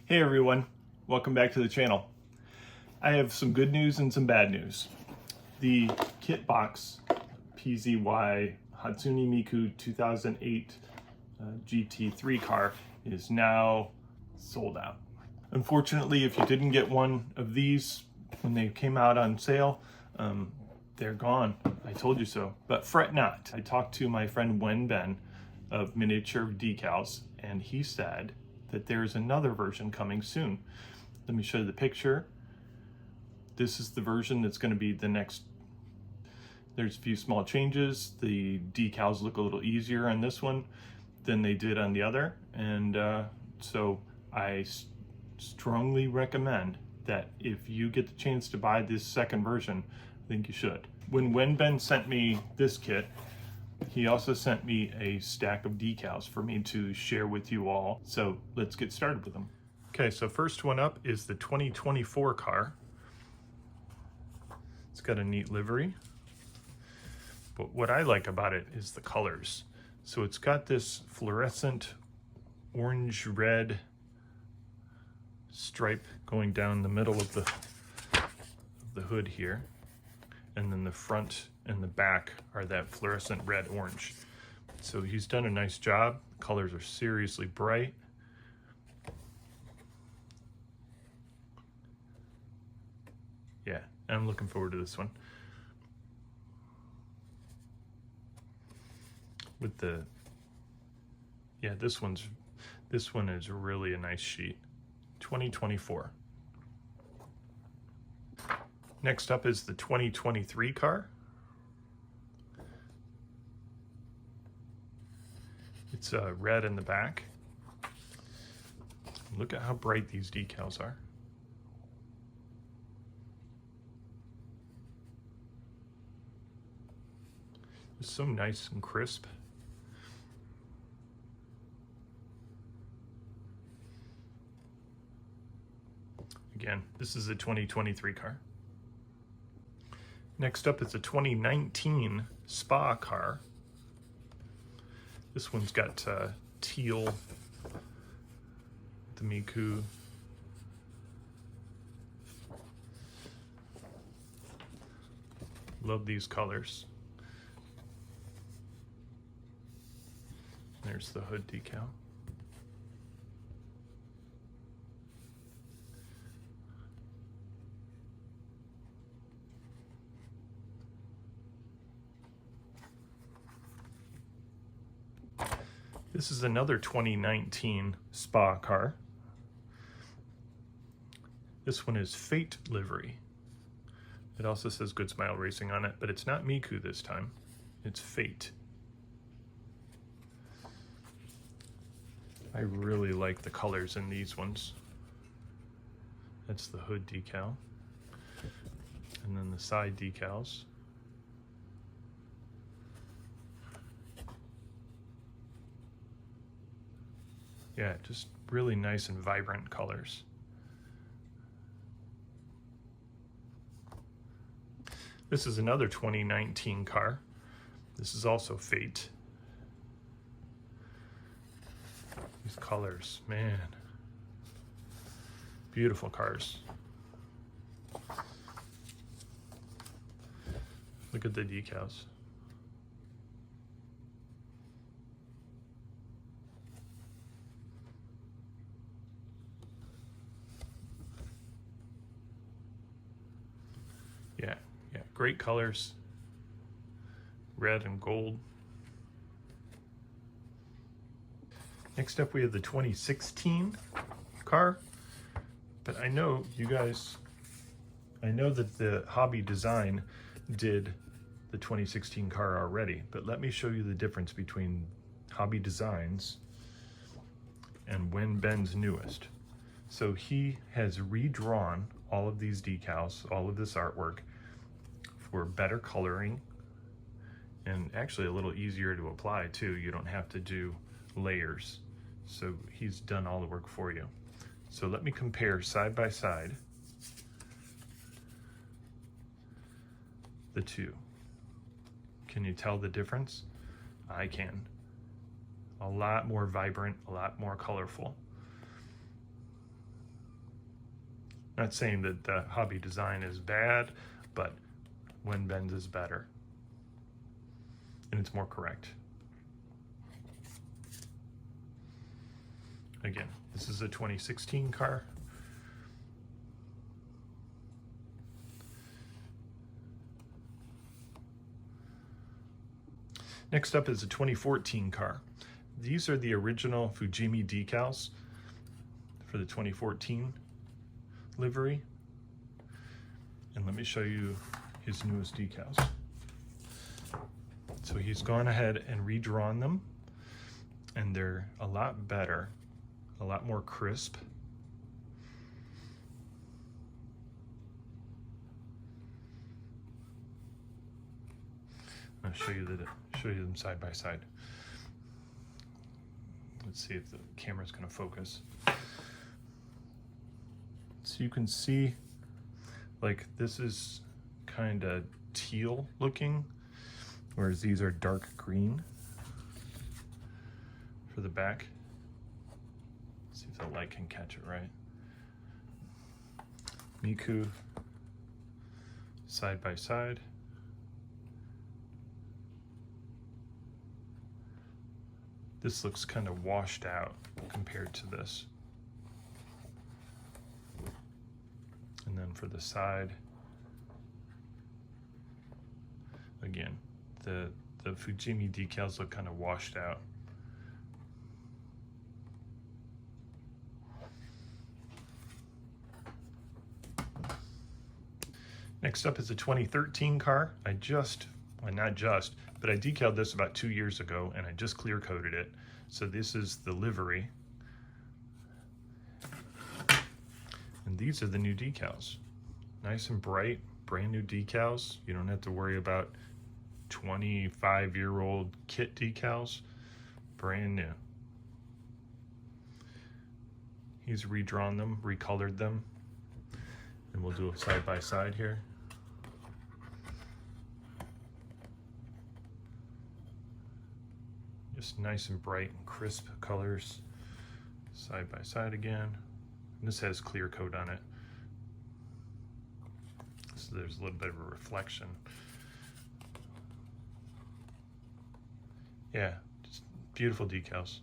Hey everyone, welcome back to the channel. I have some good news and some bad news. The kit box PZY Hatsune Miku 2008 GT3 car is now sold out. Unfortunately, if you didn't get one of these when they came out on sale, they're gone. I told you so, but fret not. I talked to my friend Ben of Miniature Decals, and he said that there's another version coming soon. Let me show you the picture. This is the version that's going to be the next. There's a few small changes. The decals look a little easier on this one than they did on the other, and so I strongly recommend that if you get the chance to buy this second version, I think you should. When Ben sent me this kit, he also sent me a stack of decals for me to share with you all. So let's get started with them. Okay, so first one up is the 2024 car. It's got a neat livery, but what I like about it is the colors. So it's got this fluorescent orange-red stripe going down the middle of the hood here. And then the front and the back are that fluorescent red orange. So he's done a nice job. The colors are seriously bright. Yeah, I'm looking forward to this one. With the, yeah, this one is really a nice sheet. 2024. Next up is the 2023 car. It's red in the back. Look at how bright these decals are. It's so nice and crisp. Again, this is a 2023 car. Next up is a 2019 Spa car. This one's got teal, the Miku. Love these colors. There's the hood decal. This is another 2019 Spa car. This one is Fate livery. It also says Goodsmile Racing on it, but it's not Miku this time. It's Fate. I really like the colors in these ones. That's the hood decal. And then the side decals. Yeah, just really nice and vibrant colors. This is another 2019 car. This is also Fate. These colors, man. Beautiful cars. Look at the decals. Yeah, great colors. Red and gold. Next up we have the 2016 car, but I know you guys, I know that the Hobby Design did the 2016 car already, but let me show you the difference between Hobby Designs and Ben's newest. So he has redrawn all of these decals, all of this artwork for better coloring and actually a little easier to apply too. You don't have to do layers. So he's done all the work for you. So let me compare side by side the two. Can you tell the difference? I can. A lot more vibrant, a lot more colorful. Not saying that the hobby design is bad, but when bends is better. And it's more correct. Again, this is a 2016 car. Next up is a 2014 car. These are the original Fujimi decals for the 2014 livery. And let me show you his newest decals. So he's gone ahead and redrawn them, and they're a lot better, a lot more crisp. I'll show you them side by side. Let's see if the camera's going to focus. So you can see, like, this is kind of teal looking, whereas these are dark green for the back. Let's see if the light can catch it right. Miku side by side. This looks kind of washed out compared to this. And then for the side, again, the Fujimi decals look kind of washed out. Next up is a 2013 car. I decaled this about 2 years ago, and I just clear coated it. So this is the livery. And these are the new decals. Nice and bright, brand new decals. You don't have to worry about 25-year-old kit decals. Brand new. He's redrawn them, recolored them. And we'll do a side by side here. Just nice and bright and crisp colors, side by side again. And this has clear coat on it, so there's a little bit of a reflection. Yeah, just beautiful decals.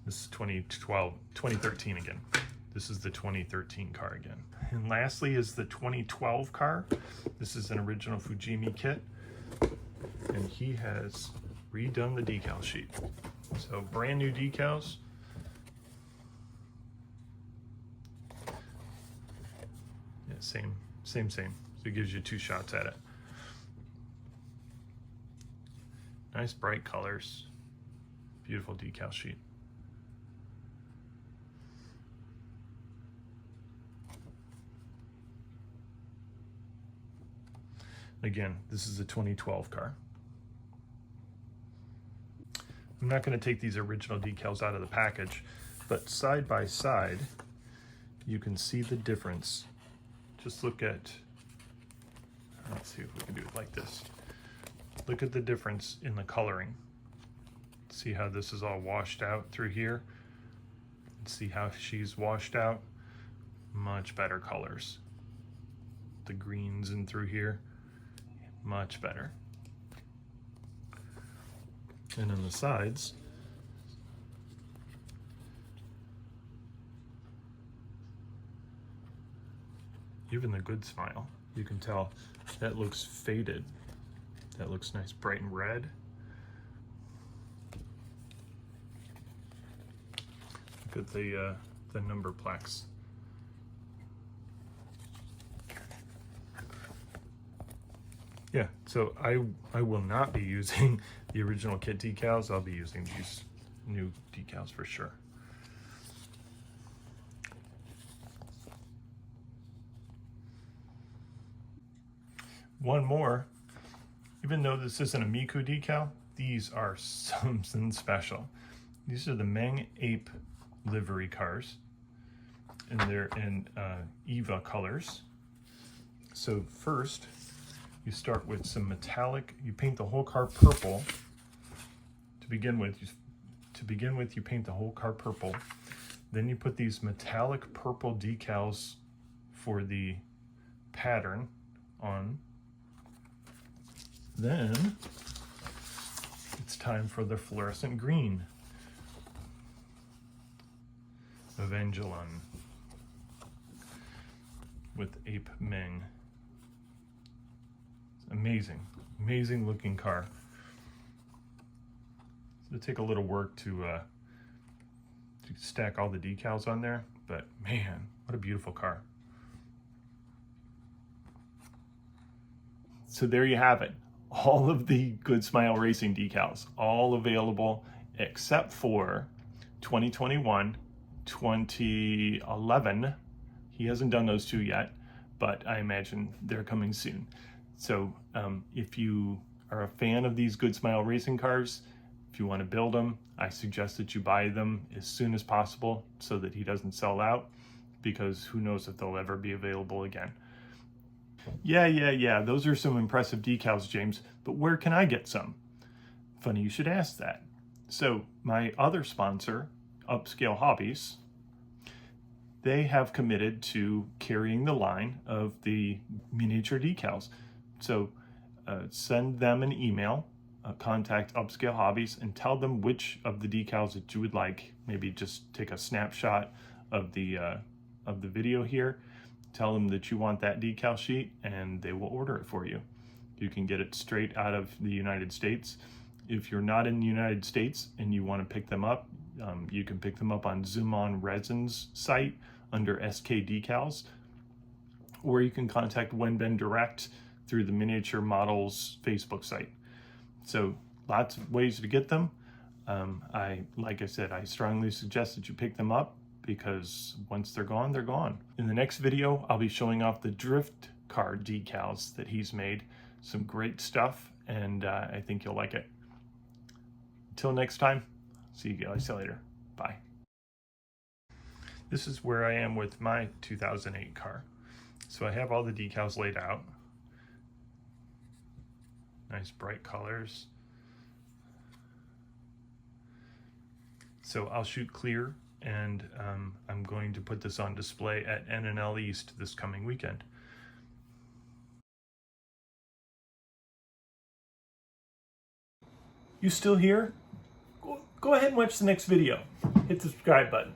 This is 2013 again. This is the 2013 car again. And lastly is the 2012 car. This is an original Fujimi kit, and he has redone the decal sheet. So brand new decals. Yeah, same. So it gives you 2 shots at it. Nice bright colors. Beautiful decal sheet. Again, this is a 2012 car. I'm not going to take these original decals out of the package, but side by side, you can see the difference. Just look at, let's see if we can do it like this. Look at the difference in the coloring. See how this is all washed out through here? See how she's washed out? Much better colors. The greens in through here, much better. And on the sides, even the Goodsmile, you can tell that looks faded. That looks nice, bright and red. Look at the number plaques. Yeah, so I will not be using the original kit decals. I'll be using these new decals for sure. One more, even though this isn't a Miku decal, these are something special. These are the Meng Ape livery cars, and they're in Eva colors. So first, you start with some metallic. You paint the whole car purple. To begin with, you paint the whole car purple. Then you put these metallic purple decals for the pattern on. Then it's time for the fluorescent green. Evangelon with Ape Ming. Amazing, amazing looking car. It'll take a little work to stack all the decals on there, but man, what a beautiful car. So there you have it. All of the Goodsmile Racing decals, all available except for 2021, 2011. He hasn't done those two yet, but I imagine they're coming soon. So if you are a fan of these Goodsmile racing cars, if you want to build them, I suggest that you buy them as soon as possible so that he doesn't sell out, because who knows if they'll ever be available again. Yeah, those are some impressive decals, James, but where can I get some? Funny you should ask that. So my other sponsor, Upscale Hobbies, they have committed to carrying the line of the miniature decals. So send them an email, contact Upscale Hobbies, and tell them which of the decals that you would like. Maybe just take a snapshot of the video here. Tell them that you want that decal sheet, and they will order it for you. You can get it straight out of the United States. If you're not in the United States and you want to pick them up, you can pick them up on Zoomon Resin's site under SK Decals, or you can contact Wenben direct through the Miniature Models Facebook site. So lots of ways to get them. Like I said, I strongly suggest that you pick them up, because once they're gone, they're gone. In the next video, I'll be showing off the drift car decals that he's made. Some great stuff, and I think you'll like it. Until next time, see you guys later. Bye. This is where I am with my 2008 car. So I have all the decals laid out. Nice bright colors. So I'll shoot clear, and I'm going to put this on display at NNL East this coming weekend. You still here? Go ahead and watch the next video. Hit the subscribe button.